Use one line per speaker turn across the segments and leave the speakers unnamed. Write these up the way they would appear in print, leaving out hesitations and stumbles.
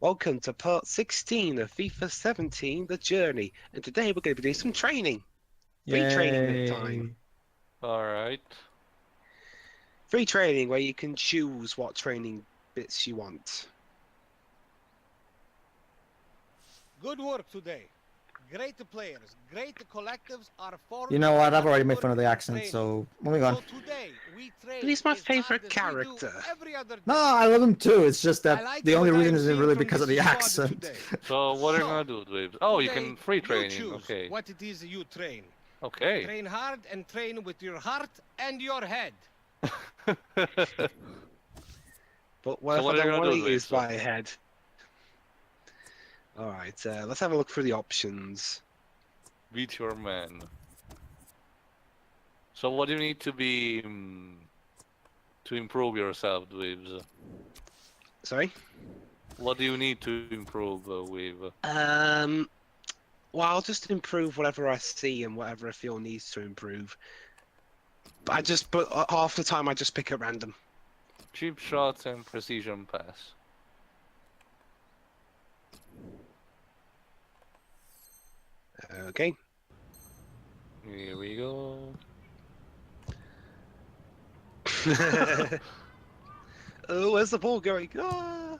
Welcome to part 16 of FIFA 17, The Journey, and today we're going to be doing some training. Free training time.
Alright.
Free training where you can choose what training bits you want.
Good work today. Great players, great collectives are for.
You know what? I've already made fun of the accent, so moving on.
So today we train.
But he's my
as hard
favourite
as we do
character.
every other day.
No, I love him too. It's just that
like
the only
what
reason
I'm
isn't
seeing
really
from
because of
this
the
squad
accent.
today.
So what are you
So,
gonna do, Dwibs? Oh, you
today,
can free training.
choose
Okay.
what it is you train.
Okay.
Train hard and train with your heart and your head.
But what
So
if
what
I
are you
don't
gonna
want
do,
to use
Dwibs?
my head? Alright, let's have a look through the options.
Beat your man. So what do you need to be to improve yourself, Dwibs?
Sorry?
What do you need to improve with?
Well, I'll just improve whatever I see and whatever I feel needs to improve. But half the time I just pick at random.
Cheap shots and precision pass.
Okay.
Here we go.
Oh, where's the ball going? Ah!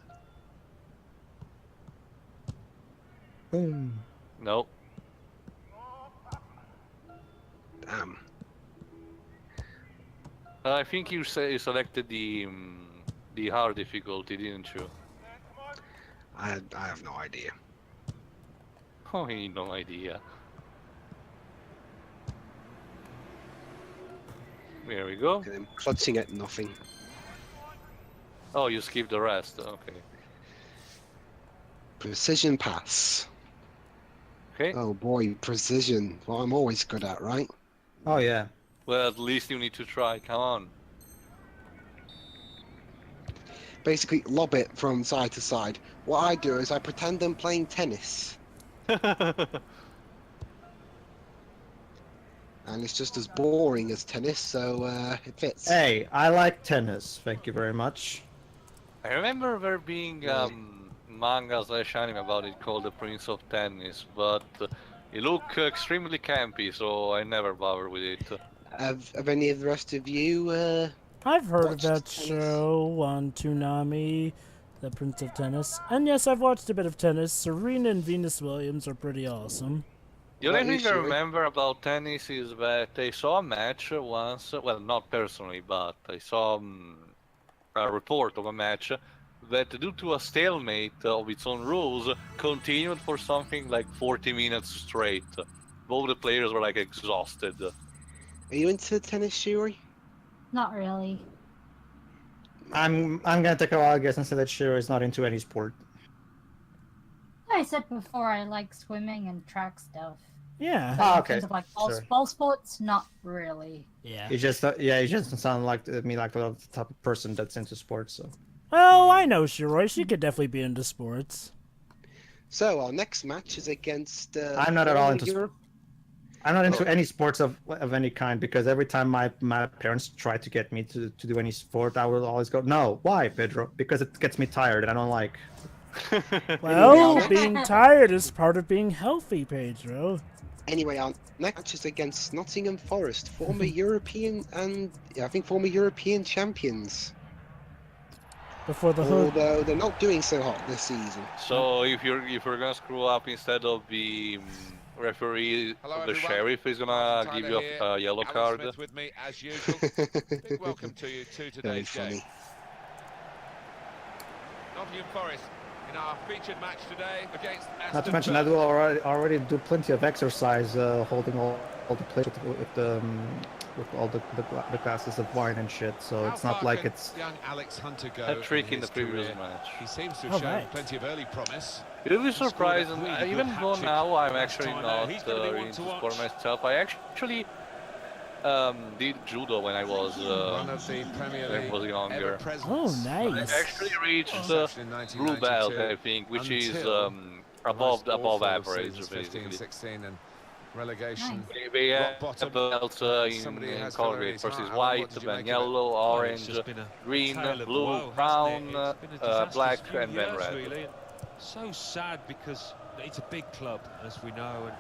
Boom.
Nope.
Damn.
I think you selected the hard difficulty, didn't you?
I have no idea.
Oh, he no idea. There we go.
And I'm clutching at nothing.
Oh, you skipped the rest. Okay.
Precision pass.
Okay.
Oh boy, precision. Well, I'm always good at, right?
Oh yeah.
Well, at least you need to try. Come on.
Basically, lob it from side to side. What I do is I pretend I'm playing tennis. And it's just as boring as tennis, so it fits.
Hey, I like tennis. Thank you very much.
I remember there being manga/anime about it called The Prince of Tennis, but it looked extremely campy, so I never bothered with it.
Have any of the rest of you
I've heard of
watched
that
tennis?
show on Toonami, The Prince of Tennis. And yes, I've watched a bit of tennis. Serena and Venus Williams are pretty awesome.
The only
What
thing
is
I
your-
remember about tennis is that I saw a match once, well, not personally, but I saw a report of a match that, due to a stalemate of its own rules, continued for something like 40 minutes straight. Both the players were like exhausted.
Are you into tennis, Shuri?
Not really.
I'm gonna take a wild guess and say that Shiro is not into any sport.
I said before I like swimming and track stuff.
Yeah.
Ah,
In
okay.
terms of like
Sorry.
ball sports, not really.
Yeah.
You just yeah, you just sound like me like the type of person that's into sports. So
Oh, I know Shiroi. She could definitely be into sports.
So our next match is against.
I'm not at all into
Europe.
I'm not into any sports of any kind because every time my parents try to get me to do any sport, I will always go, no. Why, Pedro? Because it gets me tired and I don't like.
Well, being tired is part of being healthy, Pedro.
Anyway, our next match is against Nottingham Forest, former European and I think former European champions.
Before the hood.
Although they're not doing so hot this season.
So if you're gonna screw up, instead of the referee,
Hello,
the
everyone.
sheriff is gonna
Tyler
give you
here.
a yellow
Alan
card.
Smith with me as usual. Big welcome to you to
Very
today's
funny.
game. Nottingham Forest in our featured match today against Aston
Not to mention, I
Villa.
do already do plenty of exercise, holding all the plates with all the glasses of wine and shit. So
How
it's not
far
like
can
it's.
young Alex Hunter go
A trick in
his
the previous
career?
match.
He seems to
Oh,
have shown
right.
plenty of early promise.
You'll be
scored a
surprised,
really
and
good
even though
hat-trick
now I'm
last
actually
time
not
He's gonna be one
into
to
sport
watch.
myself, I actually did judo when I was
One of the Premier
when I
League
was younger.
ever-presents.
Oh, nice.
I actually reached
Inception in
blue belt,
1992
I think, which is
until
above
most awful
average,
seasons,
basically.
15-16 and relegation.
They have
Rock bottom.
belts
Somebody
in
has
color
followed
grade.
his
First
heart.
is
Alan, what
white,
did you
then
make of it?
yellow,
Well,
orange,
it's just been a
green,
tale of
blue,
woe, hasn't
brown,
it? It's been a disastrous
black,
few
and then
years,
red.
really.
So sad because it's a big club, as we know, and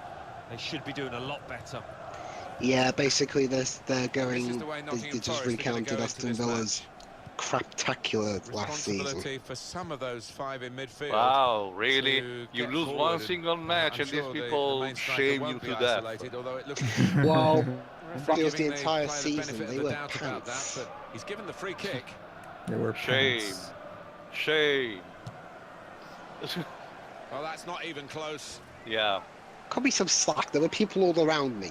they should be doing a lot better.
Yeah, basically they're going.
This is the way
They
Nottingham
just
Forest are gonna
recounted
go into
Aston
this
Villa's craptacular last
Responsibility
season.
for some of those 5 in midfield.
Wow, really?
to
You
get
lose
forward
one
and,
single match
I'm
and
sure
these
the
people
main striker
shame you
won't be
to death.
isolated, although it looks
Well,
referee
feels the
giving
entire
player the
season
benefit
they
of the
were
doubt about that,
pants.
but he's given the free kick.
They were
Shame.
pants.
Shame.
Well, that's not even close.
Yeah.
Could be some slack. There were people all around me.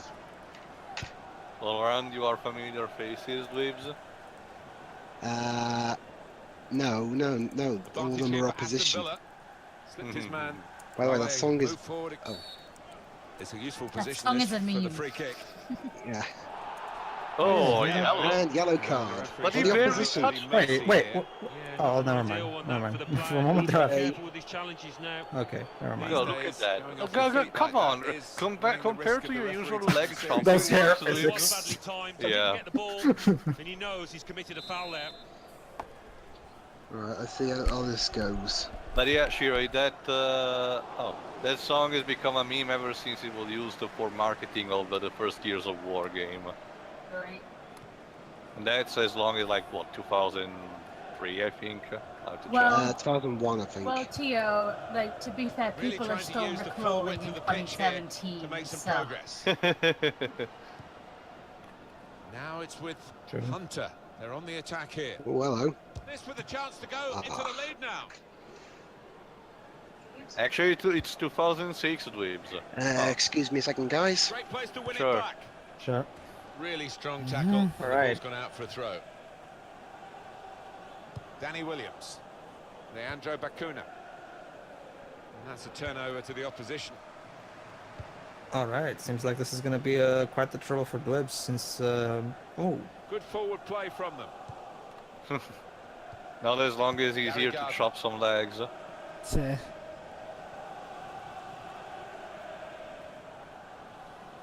All around you are familiar faces, Dwibs.
No. All of
Advantage
them
here
are
for Aston
opposition.
Villa. Slipped his man.
By the way,
Well,
that
they
song is.
move forward.
Oh.
It's a useful
That
position
song
this
is a
for the
meme.
free kick.
Yeah.
Oh, yellow.
And yellow card.
But
For
he
the
barely
opposition.
touched
Wait. Oh, never mind. Never mind. For a moment there.
Careful with his challenges now.
Okay, never mind.
Yo, look at that.
Going
Oh,
off
go,
the feet
come
like
on.
that is
Compared
running the risk
to
of
your
the
usual
referee
leg
to
chopping.
Those hair
He was
physics.
badly timed,
Yeah.
didn't get the ball, and he knows he's committed a foul there.
Right, let's see how this goes.
But yeah, Shiro, that song has become a meme ever since it was used for marketing of the first Gears of War game.
Right.
And that's as long as like, what, 2003, I think? I have to
Well,
check.
2001, I think.
Well, Tio, like, to be fair,
Really
people are
trying to
still
use the full
recalling
width
in
of the pitch here
2017,
to make some
so...
progress. Now it's with
True.
Hunter. They're on the attack here.
Oh, hello.
This with a chance to go into the lead now.
Actually, it's 2006, Dwibs.
Excuse me a second, guys.
Great place to win
Sure.
it back.
Sure.
Really strong tackle. The
Right.
ball's gone out for a throw. Danny Williams. Leandro Bacuna. And that's a turnover to the opposition.
All right. Seems like this is going to be quite the trouble for Dwibs since. Oh.
Good forward play from them.
Not as long as he's
Gary
here to
Gardner.
chop some legs.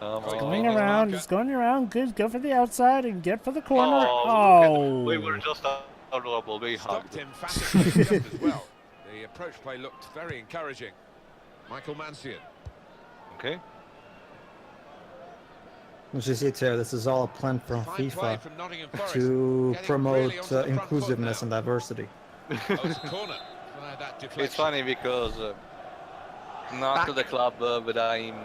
Come
Going
on.
Going
Oh,
around,
marker.
he's going around. Good, go for the outside and get for the corner.
Oh, we
Oh,
were just adorable. They
Stopped
hugged.
him emphatically and jumped as well. The approach play looked very encouraging. Michael Mancian.
Okay.
As you see, Tio, this is all a plan from
Fine play
FIFA
from Nottingham Forest.
to
Getting
promote
really onto the front foot
inclusiveness
now.
and diversity.
Oh, it's a corner. Via that deflection.
It's funny because not the club that I'm,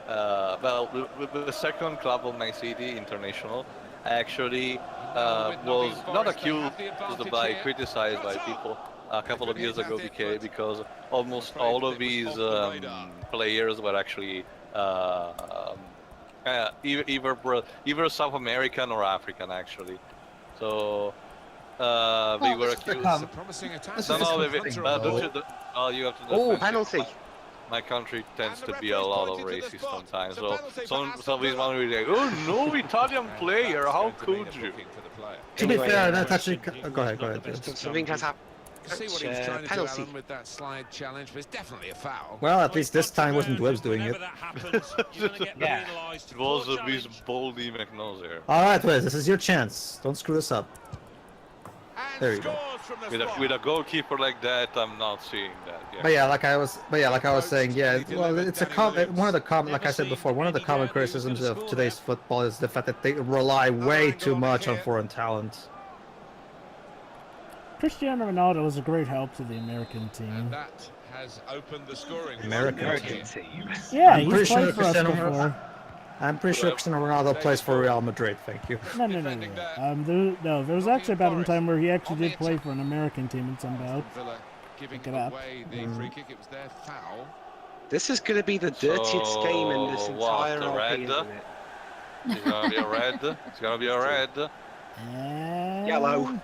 well, the second club of my city, International, actually was not accused by criticized by people a couple of years ago because almost all of these players were actually either South American or African actually. So they were accused.
It's a promising attack.
This
No,
is
no,
conflicting,
but
though.
you have to
Oh,
defend
penalty.
yourself. My country tends
And the
to be a
referee's
lot of
pointed to the
racist
spot.
sometimes.
So
So
penalty for
some
Aston
these
Villa.
one will be like, oh no, Italian
And
player,
that's
how
going to mean
could
a
you?
booking for the player.
To be
Anyway,
fair, that's actually. Go ahead.
Something has happened.
You see what he was trying to do,
Penalty.
Alan, with that slide challenge, but it's definitely a foul.
Well, at least this time wasn't Dwibs doing
Whenever
it.
that happens, you're gonna get
Yeah.
penalised.
It was
Poor
this
challenge.
Baldy McNozer
All right, Dwibs, this is your chance. Don't screw this up.
And
There you go.
scores from the spot.
with a goalkeeper like that. I'm not seeing that. Yeah.
But yeah, like I was saying, yeah. Well, it's a one of the like I said before, one of the common criticisms of today's football is the fact that they rely way too much on foreign talent.
Cristiano Ronaldo was a great help to the American
And
team.
that has opened the scoring.
American team.
Yeah,
I'm
he's
pretty
played
sure
for us
Cristiano
before.
I'm pretty sure Cristiano Ronaldo plays for Real Madrid. Thank you.
No. There was actually about a time where he actually did play for an American team in some bouts.
Villa giving
Pick it up.
away the free kick. It was their foul.
This is going to be the dirtiest game in this
So,
entire
what, the
RP,
red?
isn't it?
It's gonna be a red. It's gonna be a red.
And
Yellow.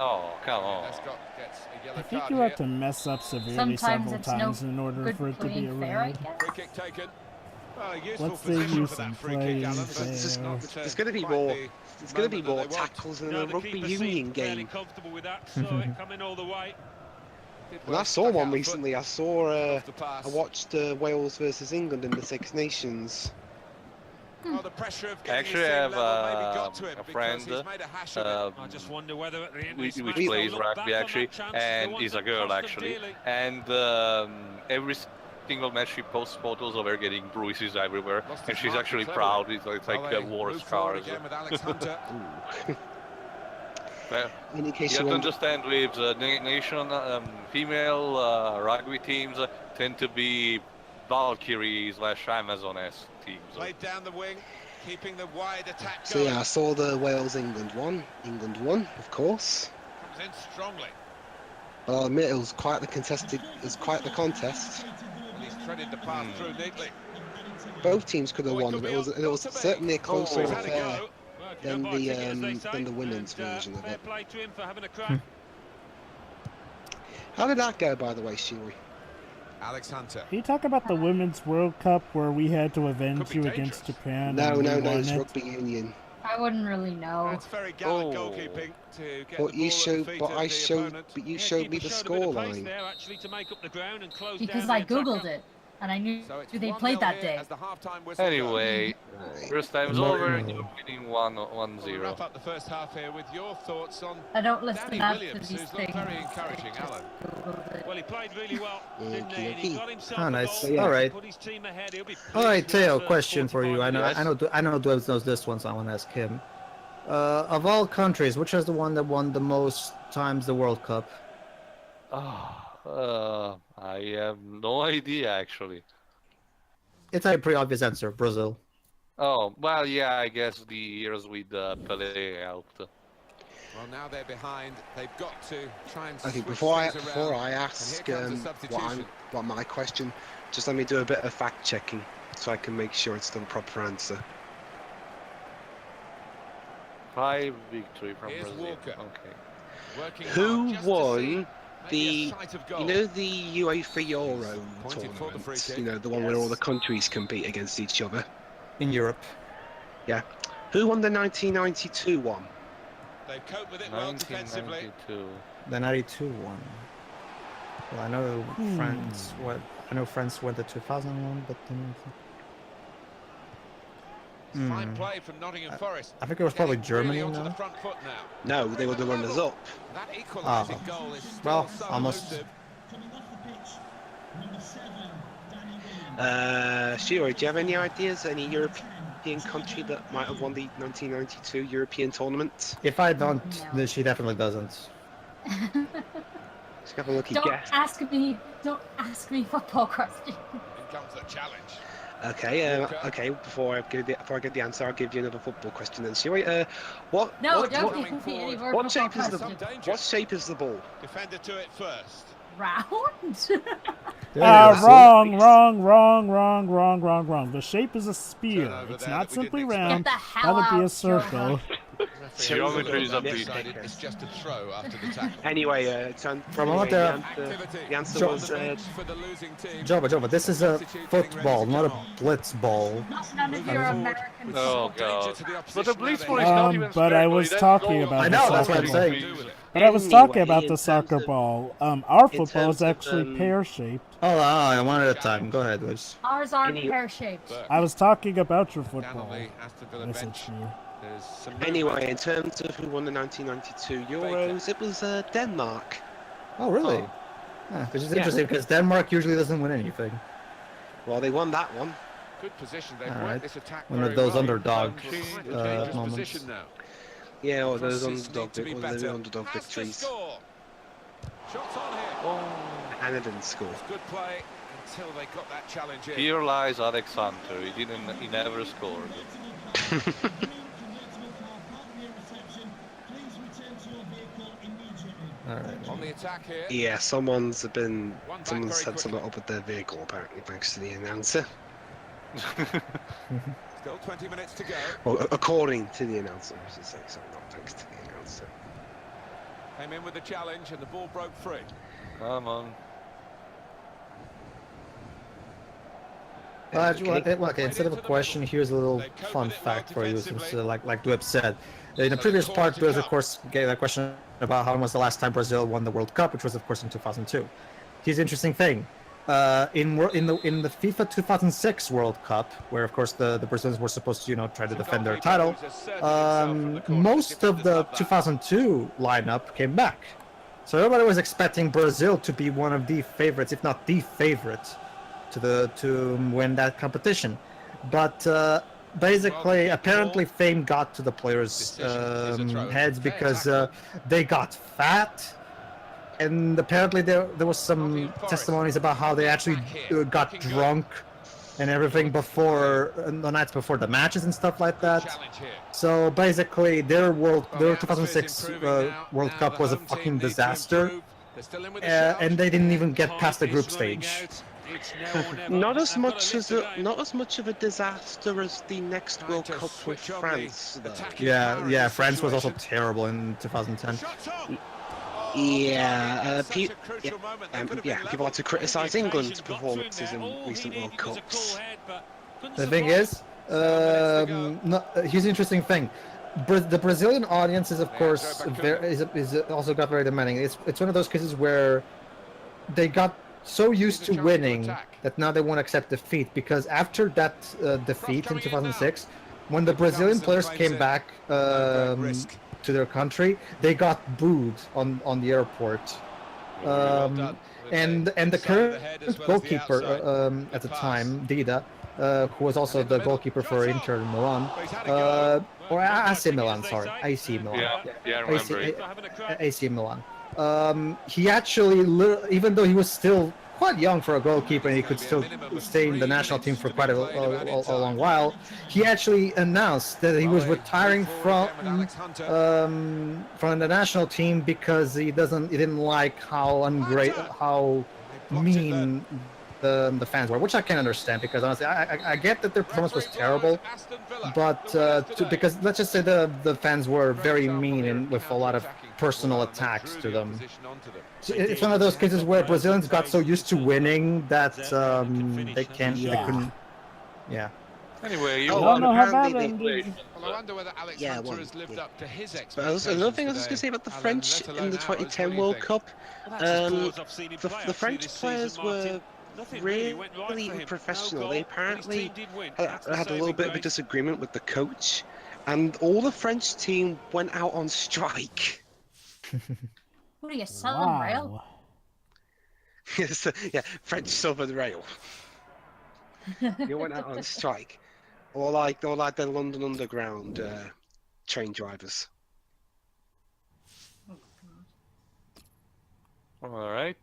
Oh come on.
Lescott gets a yellow
I think
card
you
here.
have to mess up severely
Sometimes
several
it's no
times in order
good
for it to be a
playing fair, I
red.
guess.
Free kick taken. Well, a useful
What's the
position
use
for that
in
free kick,
playing
Alan. But
fair?
it's just not
There's going to be
quite
more.
the
There's going to be
moment that
more
they want.
tackles than
No,
a
the
rugby
keeper
union
seemed fairly
game.
comfortable with that, so it coming all the way. Did
And
well,
I saw
stuck
one
out the
recently. I
foot
saw.
off the pass.
I watched Wales versus England in the Six Nations.
Well, the pressure of getting
Actually,
his
I
team
have
level maybe got to him
a
because
friend
he's made a hash of it.
I just wonder whether at the end of
which
this match
plays
they'll look
rugby
back on
actually,
that chance,
and
the one
is a
that
girl
cost them
actually,
dearly.
and every single match she posts photos of her getting bruises everywhere,
Lost
and
his
she's
mark
actually
cleverly.
proud. It's like
Well, they
war
move forward
scars.
again with Alex Hunter.
Well,
In
you
case
have
you
to
wonder,
understand, with female rugby teams tend to be Valkyrie/Amazoness teams.
Played down the wing, keeping the wide attack
so
going.
yeah, I saw the Wales-England one. England won, of course.
Comes in strongly.
But I'll admit it was quite the contested. It was quite the contest.
Well, he's threaded the path through neatly.
Both teams could have
Oh, it
won.
could
It
be
was.
on,
It was
got to be.
certainly a closer
He's had a
affair
go.
Well, if you
than
don't buy a ticket, as they
the
say,
women's
and,
version of
fair
it.
play to him for having a crack.
How did that go, by the way, Shiwi?
Alex Hunter.
Can you talk about the Women's World Cup where we had to avenge
Could be
you
dangerous.
against Japan?
No,
and we
no, no.
won
It's
it?
rugby union.
I wouldn't really know.
That's very gallant
Oh.
goalkeeping to get
But
the
you
ball
showed.
at the feet
But
of
I
the
showed.
opponent.
But you
Yeah,
showed me
keeper
the
showed a bit of pace
scoreline.
there, actually, to make up the ground and close
Because
down
I
the
googled
attacker.
it, and I knew
So it's
who they
1-0
played that
here
day.
as the half-time whistle goes.
Anyway,
Right.
first time's
No.
over, and you're winning 1-0.
We'll wrap up the first half here with your thoughts on
I don't listen
Danny
after
Williams,
these
who's
things.
looked very encouraging,
I just
Alan.
googled it.
Well, he played really well, didn't he? And he
Okey-dokey.
got himself
Oh,
a
nice.
goal,
Yeah.
All right.
put his team ahead. He'll be
All right,
pleased with
Teo,
that,
question for you. I know,
45
I know Dwibs knows this one, so I want to ask him. Of all countries, which is the one that won the most times the World Cup?
I have no idea actually.
It's a pretty obvious answer. Brazil.
Oh, well, yeah, I guess the years with Pelé helped.
Well, now they're behind. They've got to try and
I think
switch
before I
things around.
ask
And here comes the substitution.
what my question, just let me do a bit of fact checking so I can make sure it's the proper answer.
5 victory from
Here's
Brazil.
Walker.
Okay.
Working
Who
hard just to
won
see maybe
the
a sight of goal.
You know the UEFA Euro
Pointed for the free
tournament.
kick.
You know the one where all the countries compete against each other.
In Europe.
Yeah. Who won the 1992 one?
They've coped with it well defensively.
1992.
The 92 one. Well, I know France. What? I know France went the 2001, but then
Fine play from Nottingham Forest.
I think it was probably
Getting
Germany
really onto the
now.
front foot now.
No, they were the runners up.
That equalising
Ah.
goal is still
Well,
so
almost.
elusive.
Shiro, do you have any ideas? Any European country that might have won the 1992 European tournament?
If I don't,
No.
then she definitely doesn't.
Let's have a lucky
Don't
guess.
ask me. Don't ask me football questions.
In comes the challenge.
Okay, okay. Before I give the answer, I'll give you another football question then. Shiro, what?
No,
what,
don't
what,
give me any more
what
football
shape is the
questions.
Some danger.
what shape is the ball?
Defender to it first.
Round?
Wrong. The shape is a spear.
Turnover
It's
there
not
that we
simply
didn't
Get
round.
the
That
hell
would
out,
be a circle.
Geometry is a bit.
Decided it's just a throw after the tackle.
Anyway,
From what
the
Activity.
answer
Sure.
was
For the losing team.
Jova, this is a football, not a blitz ball.
None of your American
Oh,
Danger
God.
to the
But
opposition
the
now
blitz
then.
ball is not even
but I
spherical,
was
that's
talking
goal.
about
I know, that's what I'm
Do
saying.
with it.
But I was talking about
in
the
terms
soccer
of-
ball. Our
in
football
terms
is
of,
actually pear-shaped.
Hold on, one at a time. Go ahead, Liz.
Ours aren't
Any-
pear-shaped.
I was talking about your
Down on
football.
the Aston Villa
Yes,
bench.
it's you.
There's some
Anyway, in terms of who won the 1992 Euros, it was Denmark.
Oh, really?
Oh.
Yeah, which is
Yeah.
interesting because Denmark usually doesn't win anything.
Well, they won that one.
good position. They've
All
worked
right.
this attack
One
very
of those
well.
underdog
Quite a dangerous
moments.
position now.
Yeah, or those
Crosses
underdog,
need to be
or
better.
the underdog
Has to
victories.
score. Shots on here.
And it didn't score.
Good play until they got that challenge in.
Here lies Alexander. He never scored.
All right.
On the attack here.
Yeah, someone's
One back
said
very
something up with their vehicle apparently, thanks to the announcer.
Still 20 minutes to go.
Well, according to the announcer, I should say, so not thanks to the announcer.
Came in with the challenge and the ball broke free.
Come on.
Okay, instead of a question, here's a little fun fact for you, since like Dwibs said. In the previous part, Dwibs, of course, gave a question about how was the last time Brazil won the World Cup, which was, of course, in 2002. Here's the interesting thing. in the FIFA 2006 World Cup, where of course the Brazilians were supposed to try to defend their title, most of the 2002 lineup came back. So everybody was expecting Brazil to be one of the favorites, if not the favorite, to win that competition. But basically, apparently, fame got to the players' heads because they got fat. And apparently there was some testimonies about how they actually got drunk and everything before the nights before the matches and stuff like that. So basically, their 2006 World Cup was a fucking disaster, and they didn't even get past the group stage.
Not as much of a disaster as the next World Cup with France, though.
Yeah, France was also terrible in 2010.
People like to criticise England's performances in recent World Cups.
The thing is, here's an interesting thing. The Brazilian audience is, of course, is also got very demanding. It's one of those cases where they got so used to winning that now they won't accept defeat, because after that defeat in 2006, when the Brazilian players came back to their country, they got booed on the airport. And the current goalkeeper at the time, Dida, who was also the goalkeeper for Inter Milan, or AC Milan, sorry, AC Milan.
Yeah, I remember it.
AC Milan. He actually, even though he was still quite young for a goalkeeper and he could still stay in the national team for quite a long while, he actually announced that he was retiring from the national team because he didn't like how mean the fans were, which I can understand, because honestly I get that their performance was terrible, but because let's just say the fans were very mean and with a lot of personal attacks to them. It's one of those cases where Brazilians got so used to winning that they couldn't. Yeah.
Anyway, you
don't know how bad
apparently
it
Well, I wonder whether Alexander has lived up to his expectations.
But another thing I was just going to say about the French in the 2010 World Cup, the French players were really professional. They apparently had a little bit of a disagreement with the coach, and all the French team went out on strike.
What are you, Southern Rail?
Yes, yeah, French Southern Rail. They went out on strike, or like the London Underground train drivers.
All right.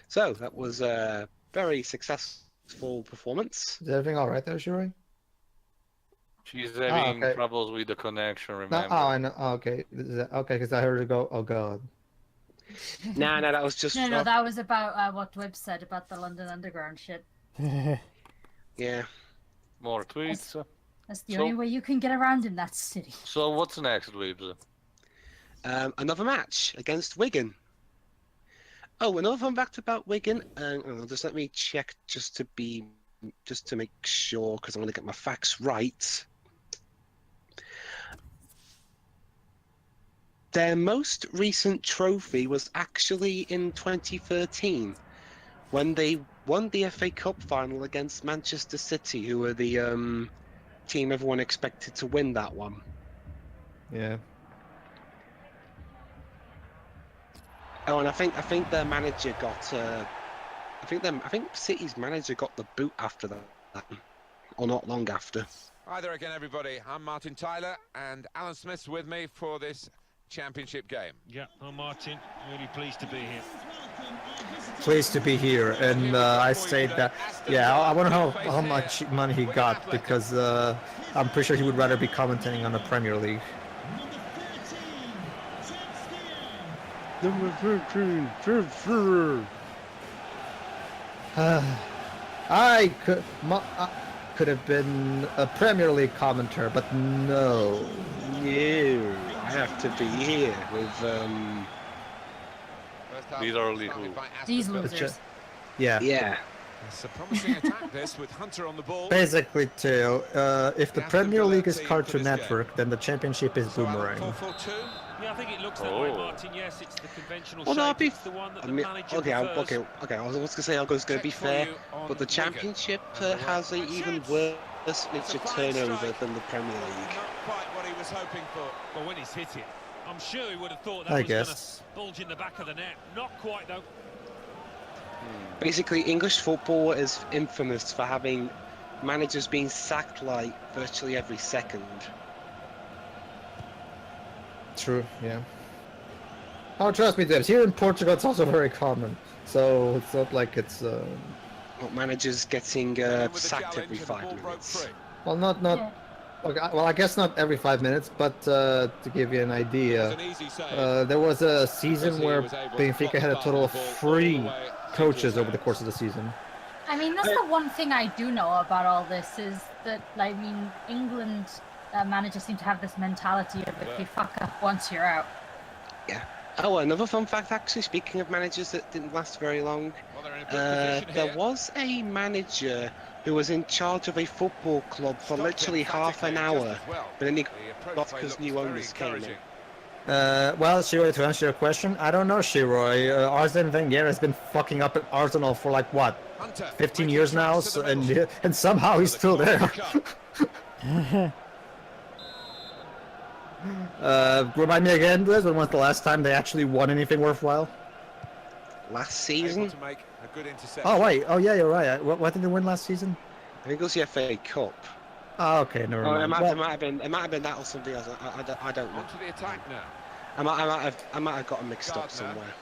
So that was a very successful performance.
Is everything all right there, Shuri?
She's having
okay.
troubles with the connection,
No,
remember?
I know. Oh, okay, okay, because I heard it go. Oh god.
No, that was just.
No, that was about what Dwibs said about the London Underground shit.
Yeah.
More tweets.
That's the only way you can get around in that city.
So what's next, Dwibs?
Another match against Wigan. Oh, another fun fact about Wigan. Just let me check just to make sure, because I'm going to get my facts right. Their most recent trophy was actually in 2013, when they won the FA Cup final against Manchester City, who were the team everyone expected to win that one.
Yeah.
Oh, and I think their manager got. I think City's manager got the boot after that, or not long after.
Hi there again, everybody. I'm Martin Tyler, and Alan Smith's with me for this championship game.
Yeah, I'm Martin. Really pleased to be here.
Pleased to be here, and I say that. Yeah, I wonder how much money he got, because I'm pretty sure he would rather be commentating on the Premier League. I could have been a Premier League commentator, but no.
No, I have to be here with
These are little.
These losers.
Yeah.
Yeah.
It's a promising attack, this, with Hunter on the ball.
Basically, too, if the Premier League is Cartoon Network, then the Championship is Boomerang.
4-4-2.
Yeah, I think it looks that way, Martin. Yes, it's the conventional
Well,
shape. It's the one that the manager prefers.
Okay. I was going to say I was going to be fair, but the Championship has an even worse mixture turnover than the Premier League.
Not quite what he was hoping for.
Well, when he's hit it, I'm sure he would have thought that
I
was going
guess.
to bulge in the back of the net. Not quite, though.
Basically, English football is infamous for having managers being sacked like virtually every second.
True, yeah. Oh, trust me, Dwibs. Here in Portugal, it's also very common. So it's not like it's.
Not managers getting sacked every 5 minutes.
Well, not.
Yeah.
Okay, well, I guess not every 5 minutes, but to give you an idea, there was a season where Benfica had a total of 3 coaches over the course of the season.
I mean, that's the one thing I do know about all this is that, I mean, England managers seem to have this mentality of if you fuck up once, you're out.
Yeah. Oh, another fun fact, actually, speaking of managers that didn't last very long, there was a manager who was in charge of a football club for literally half an hour, but then he got because new owners came in.
Well, Shiroi, to answer your question, I don't know, Shiroi. Arsene Wenger has been fucking up at Arsenal for like, what, 15 years now, so, and somehow he's still there. Remind me again, Liz, when was the last time they actually won anything worthwhile?
Last season?
Oh, wait. Oh, yeah, you're right. What did they win last season?
I think it was the FA Cup.
Oh, okay, never mind.
It might have been that or something else. I don't know.
Onto the attack now.
I might have got them mixed up somewhere.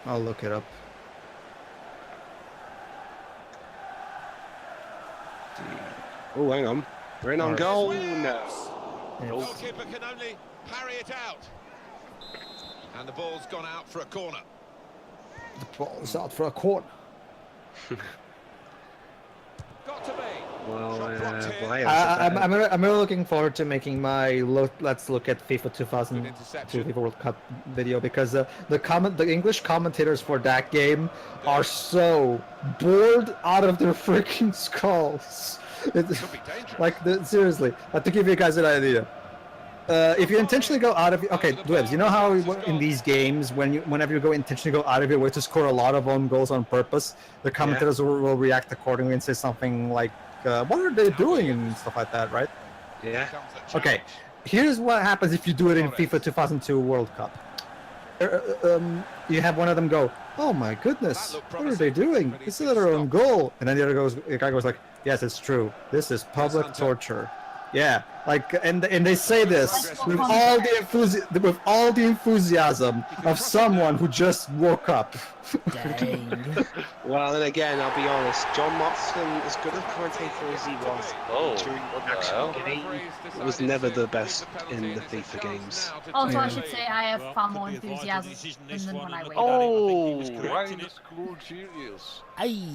I'll look it up.
Oh, hang on. We're in on goal. No.
The goalkeeper can only parry it out. And the ball's gone out for a corner.
The ball's out for a corner.
Got to be.
Well,
I'm really looking forward to making my let's look at FIFA 2002 FIFA World Cup video, because the English commentators for that game are so bored out of their freaking skulls. It's, like seriously, to give you guys an idea. If you intentionally go out of Dwibs, you know how in these games whenever you intentionally go out of your way to score a lot of own goals on purpose, the commentators will react accordingly and say something like, what are they doing and stuff like that, right?
Yeah.
Okay, here's what happens if you do it in FIFA 2002 World Cup. You have one of them go, oh my goodness, what are they doing? This is their own goal. And then the guy goes like, yes, it's true. This is public torture. Yeah, like, and they say this with all the enthusiasm of someone who just woke up.
Dang.
Well, then again, I'll be honest. John Motson, as good a commentator as he was during the actual game, was never the best in the FIFA games.
Also, I should say I have far more enthusiasm than when I wake up.
Oh, right in the school genius.
Aye.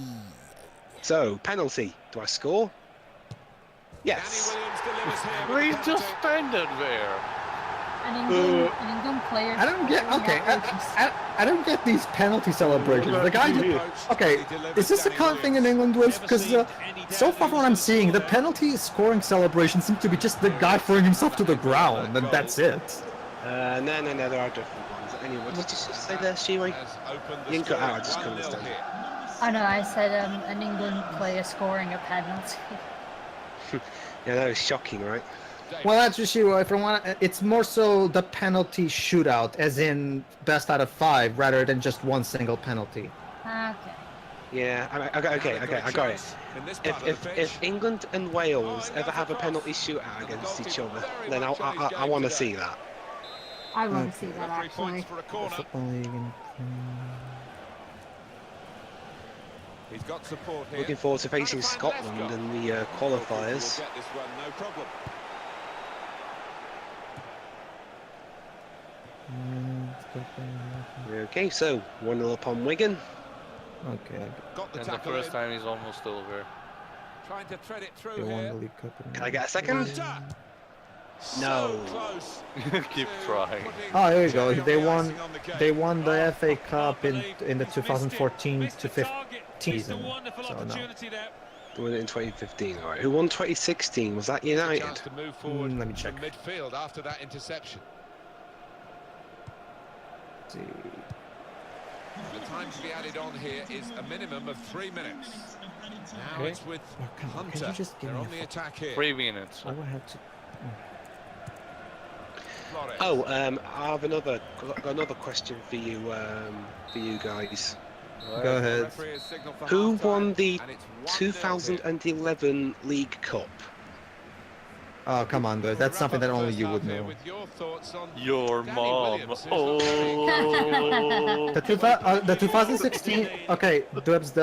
So, penalty. Do I score? Yes.
We just standing there.
An England player.
I don't get. Okay, I don't get these penalty celebrations. The guy. Okay, is this a common thing in England, Dwibs? Because so far from what I'm seeing, the penalty scoring celebration seems to be just the guy throwing himself to the ground, and that's it.
No, there are different ones. Anyway, what did you just say there, Shiwi? You didn't cut out, I just couldn't understand.
Oh no, I said an England player scoring a penalty.
Yeah, that was shocking, right?
Well, that's just you. It's more so the penalty shootout, as in best out of 5, rather than just one single penalty.
Okay.
Yeah, okay, I got it. If England and Wales ever have a penalty shootout against each other, then I want to see that.
I want to see that actually.
He's got support here.
Looking forward to facing Scotland in the qualifiers. Okay, so 1-0 upon Wigan.
Okay.
And the first time he's almost over.
Trying to thread it through here.
Can I get a second? No.
Keep trying.
Oh, there you go. They won the FA Cup in the 2014 to 15 season. So no.
They won it in 2015. All right. Who won 2016? Was that United?
To move forward
let me check.
Midfield after that interception.
see.
The time to be added on here is a minimum of 3 minutes. Now
Okay.
it's with
Oh, come on, can you
Hunter.
just give
They're
me
on
a
the attack here.
3 minutes.
I will have to.
Flores.
Oh, I have another question for you guys.
Go
The
ahead.
referee has signalled for
Who
half-time,
won the
and it's 1-0 here.
2011 League Cup?
Oh, come on, dude. That's something that only you would know.
Your
Danny
mom.
Williams, who's not very-
Oh.
The 2016. Okay, Dwibs.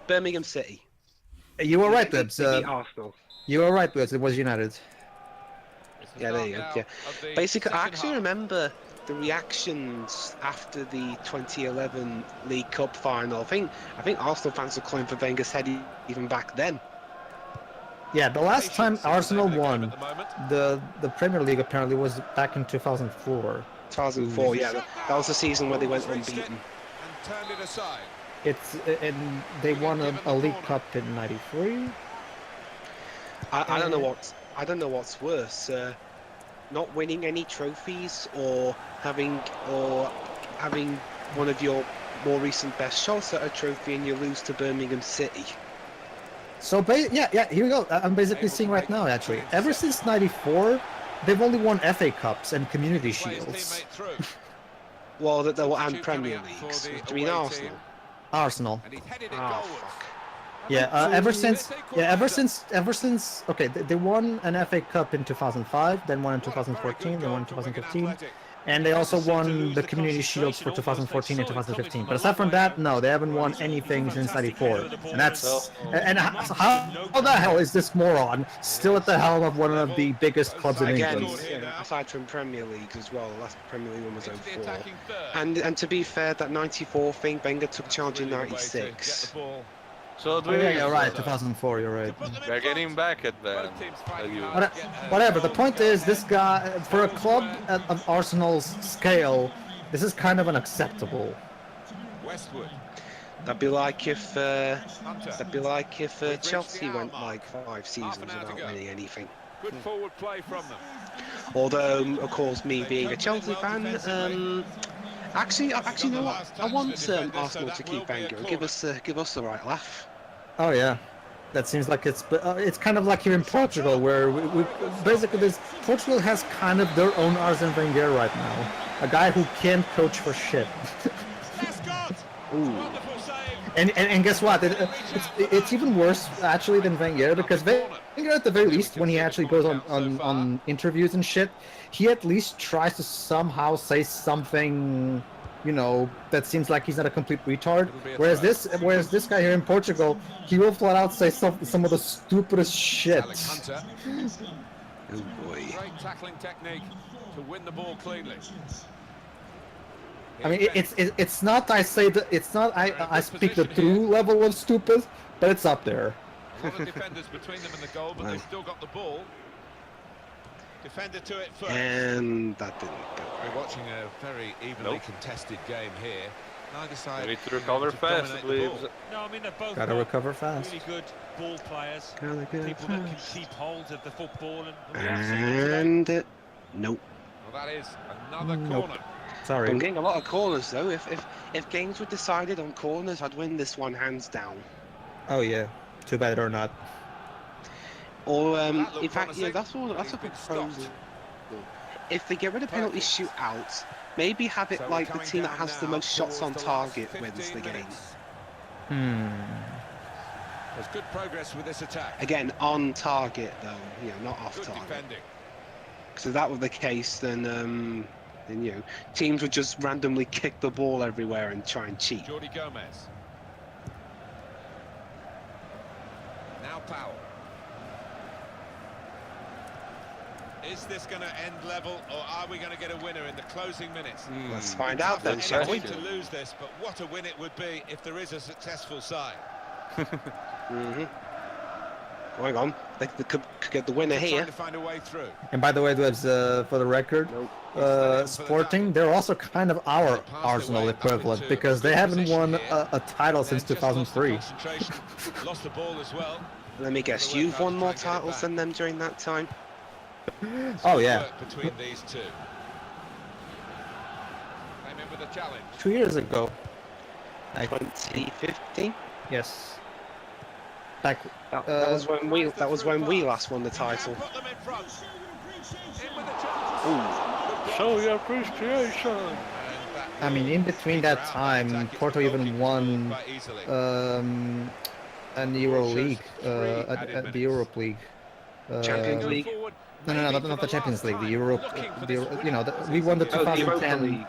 Birmingham City.
You were right,
They
Dwibs.
beat Arsenal.
You were right, Dwibs. It was United.
It's the
Yeah, there
start
you go.
now
Yeah.
of the
Basically, I
second
actually
half.
remember the reactions after the 2011 League Cup final. I think Arsenal fans were calling for Wenger's head even back then.
Yeah, the last time
Patience is the
Arsenal
name of the game
won
at the moment.
the Premier League apparently was back in 2004.
2004, yeah, that was the season where they went
Reached it
unbeaten.
and turned it aside.
And they won a League Cup in '93.
I don't know what's worse, not winning any trophies or having one of your more recent best shots at a trophy and you lose to Birmingham City.
So yeah, here we go. I'm basically seeing right now actually. Ever since '94, they've only won FA Cups and Community
Plays
Shields.
teammate through.
Well, that they were and
Substitute
Premier
coming up for
Leagues.
the
Do you mean
away
Arsenal?
team.
Arsenal.
And he's headed it
Oh,
goalwards.
fuck.
Yeah, ever since
This
ever since okay, they won an FA Cup in 2005, then one in
What a very
2014,
good
then one in
goal from Wigan
2015,
Athletic.
and they also
Never seemed to
won
lose
the
the
Community Shields for
concentration,
2014 and
almost they saw it
2015.
coming
But
from a
aside from
long
that,
way
no, they haven't won
Right.
anything since
Fantastic
'94,
header of the ball.
and that's
So-
and how the hell is this moron still at the helm of one of the biggest clubs in
Again,
England?
aside from Premier Leagues as well, the last Premier League one was
Into the
04.
attacking third.
And to be fair, that 94 thing, Wenger took
That's
charge in
really the way to get
96.
the ball.
So
Oh, yeah,
Dwibs,
you're right. 2004, you're right.
To put them in
they're
front.
getting back at them.
Both teams fighting
You.
hard to get a
Whatever. The
goal
point
to go
is, this
ahead.
guy, for a club of Arsenal's scale, this is kind of unacceptable.
Westwood.
That'd be like if
Hunter.
Chelsea went like 5 seasons
Half an hour to
without
go.
winning anything.
Good forward play from them.
Although, of course, me being a Chelsea fan, actually, you know what? I want Arsenal to keep Wenger and give us the right laugh.
Oh yeah, that seems like it's kind of like here in Portugal, where we basically Portugal has kind of their own Arsene Wenger right now, a guy who can't coach for shit.
Prescott!
Ooh.
Wonderful save.
And guess what? It's even worse actually than Wenger, because Wenger at the very least, when he actually goes on interviews and shit, he at least tries to somehow say something, you know, that seems like he's not a complete retard. Whereas this guy here in Portugal, he will flat out say some of the stupidest shit.
Alex Hunter.
Oh boy.
Great tackling technique to win the ball cleanly.
I mean, it's not I speak the true level of stupid, but it's up there.
A lot of defenders between them and the goal, but they've still got the ball.
Defender to it first.
And that didn't go
We're
right.
watching a very evenly contested game here. Neither side.
You need to recover fast,
dominate the ball.
Dwibs.
No, I mean, they've both
Gotta
got
recover fast.
really good ball players.
Gotta go
People that can
fast.
keep hold of the football. And we have seen it today.
And nope.
Well, that is another
Nope.
corner.
Sorry.
I'm getting a lot of corners though. If games were decided on corners, I'd win this one hands down.
Oh yeah. Too bad or not.
Or
That
in
looked
fact, yeah,
promising,
that's
but
a
he's been
proposal.
stopped.
If they get rid of penalty shootouts, maybe have it
So we're
like the
coming
team that
down
has the
now
most shots on
towards the last
target wins
15
the game.
minutes.
Hmm.
There's good progress with this attack.
Again, on target though, you know, not off
Good
target.
defending.
So if that were the case, then you know, teams would just randomly kick the ball everywhere and try and cheat.
Jordi Gomez. Now Powell. Is this going to end level, or are we going to get a winner in the closing minutes?
Let's find out then,
Tough
shall
for
we?
any team to lose this, but what a win it would be if there is a successful side.
Going on, they could get the winner
Trying
here.
to find a way through.
And by the way, Dwibs, for the record, Sporting, they're also kind of our Arsenal equivalent, because they haven't won a title since 2003.
Lost the ball as well.
Let me guess, you've won more titles than them during that time?
Oh yeah.
Work between these two. the challenge.
2 years ago.
2015.
Yes. Back.
That was when we last won the title.
Put them in front. In with the chance.
Show your appreciation.
I mean, in between that time, Porto even won an Euro League, the Europe League.
Champions League.
No, not the Champions League. The Europe, we won the 2010.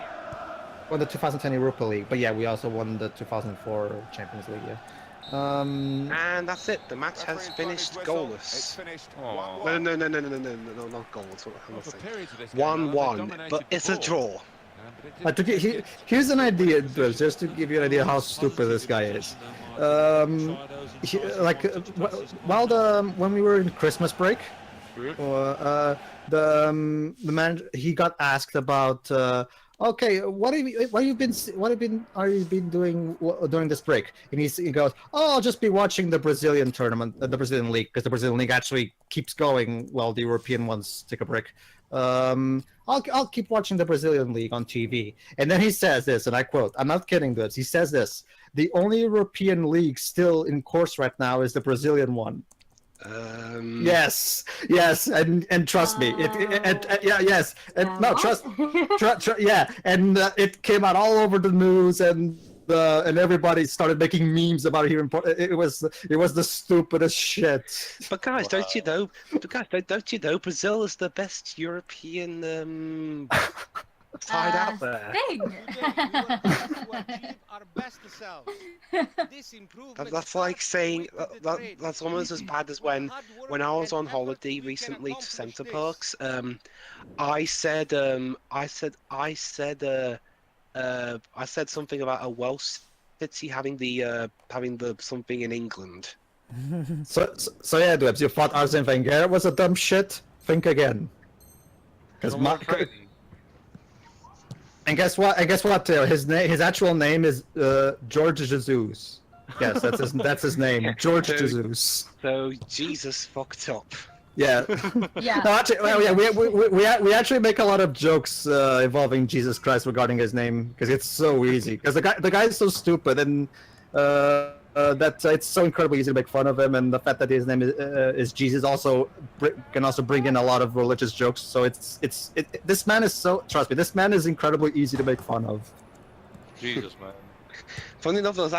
Won the 2010 Europa League, but yeah, we also won the 2004 Champions League. Yeah.
And that's it. The match has finished goalless. No, not goalless. What am I saying? 1-1, but it's a draw.
Here's an idea, just to give you an idea how stupid this guy is. When we were in Christmas break, the man he got asked about. Okay, what have you been doing during this break? And he goes, "Oh, I'll just be watching the Brazilian tournament, the Brazilian league, because the Brazilian league actually keeps going while the European ones take a break. I'll keep watching the Brazilian league on TV." And then he says this, and I quote: "I'm not kidding, this. He says this: the only European league still in course right now is the Brazilian one." Yes, and trust me, it came out all over the news, and everybody started making memes about it here. It was the stupidest shit.
But guys, don't you know? Brazil is the best European side out there. That's like saying that's almost as bad as when I was on holiday recently to Centre Parks. I said something about a Welsh city having the something in England.
So yeah, Dwibs, you thought Arsene Wenger was a dumb shit? Think again. And guess what? His actual name is George Jesus. Yes, that's his name, George Jesus.
So Jesus fucked up.
Yeah.
Yeah.
No, actually, we actually make a lot of jokes involving Jesus Christ regarding his name because it's so easy. Because the guy is so stupid, and that it's so incredibly easy to make fun of him. And the fact that his name is Jesus can also bring in a lot of religious jokes. So this man is trust me, this man is incredibly easy to make fun of.
Jesus, man.
Funny enough, there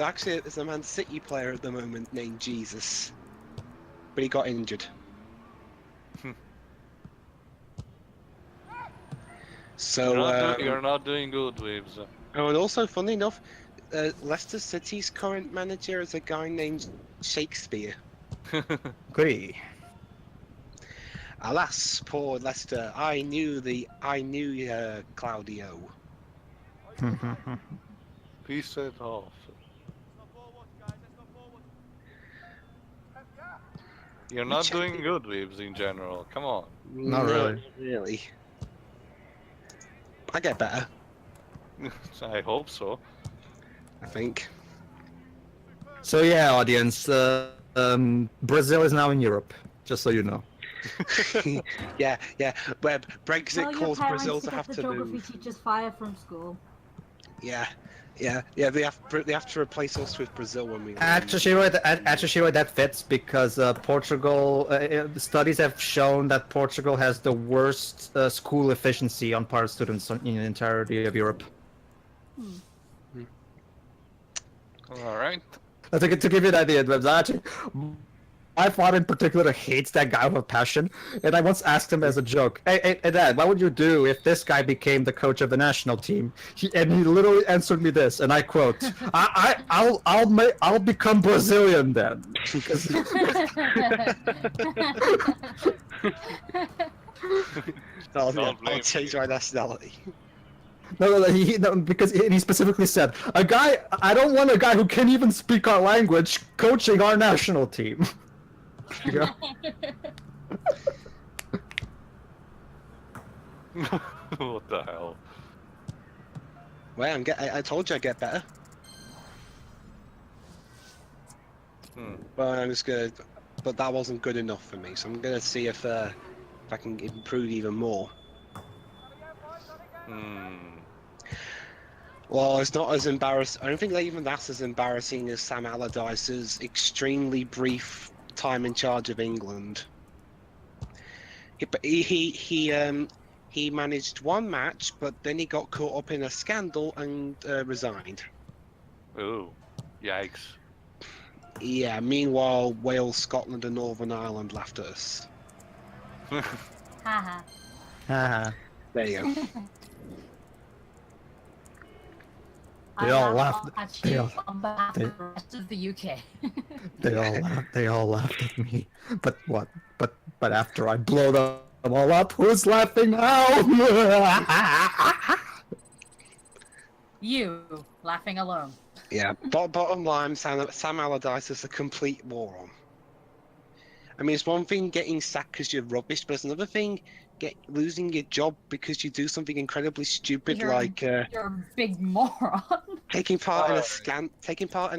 actually is a Man City player at the moment named Jesus, but he got injured. So
you're not doing good, Dwibs.
Oh, and also, funny enough, Leicester City's current manager is a guy named Shakespeare.
Agree.
Alas, poor Leicester. I knew Claudio.
Peace it off. You're not doing good, Dwibs, in general. Come on.
Not really.
Really. I get better.
I hope so.
I think.
So yeah, audience, Brazil is now in Europe, just so you know.
yeah. Where Brexit caused Brazil to have to
geography
move.
teachers fired from school.
Yeah. They have to replace us with Brazil when we.
Actually, that fits because Portugal. Studies have shown that Portugal has the worst school efficiency on part of students in the entirety of Europe.
All right.
To give you an idea, actually, my father in particular hates that guy with a passion, and I once asked him as a joke, "Hey, Dad, what would you do if this guy became the coach of the national team?" He literally answered me this, and I quote, "I'll become Brazilian then."
I'll change my nationality.
No, because he specifically said, I don't want a guy who can't even speak our language coaching our national team. Yeah.
What the hell?
Well, I told you I'd get better. Well, I'm just gonna, but that wasn't good enough for me, so I'm gonna see if I can improve even more. Well, it's not as embarrassing. I don't think that even that's as embarrassing as Sam Allardyce's extremely brief time in charge of England. He managed one match, but then he got caught up in a scandal and resigned.
Oh, yikes.
Yeah. Meanwhile, Wales, Scotland, and Northern Ireland laughed at us.
Haha.
Haha.
There you go.
They all laughed.
Actually, on behalf of the rest of the UK.
They all laughed at me. But what? But after I blow them all up, who's laughing now?
You laughing alone.
Yeah. Bottom line, Sam Allardyce is a complete moron. I mean, it's one thing getting sacked because you're rubbish, but it's another thing losing your job because you do something incredibly stupid like
You're a big moron.
taking part in a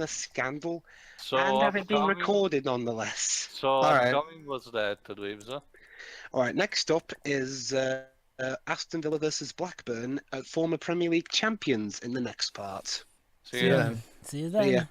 scandal
So
and have it being
upcoming-
recorded nonetheless.
So
Alright.
upcoming was that, Dwibs?
All right, next up is Aston Villa versus Blackburn, former Premier League champions in the next part.
See ya.
then.
See you then.
Yeah.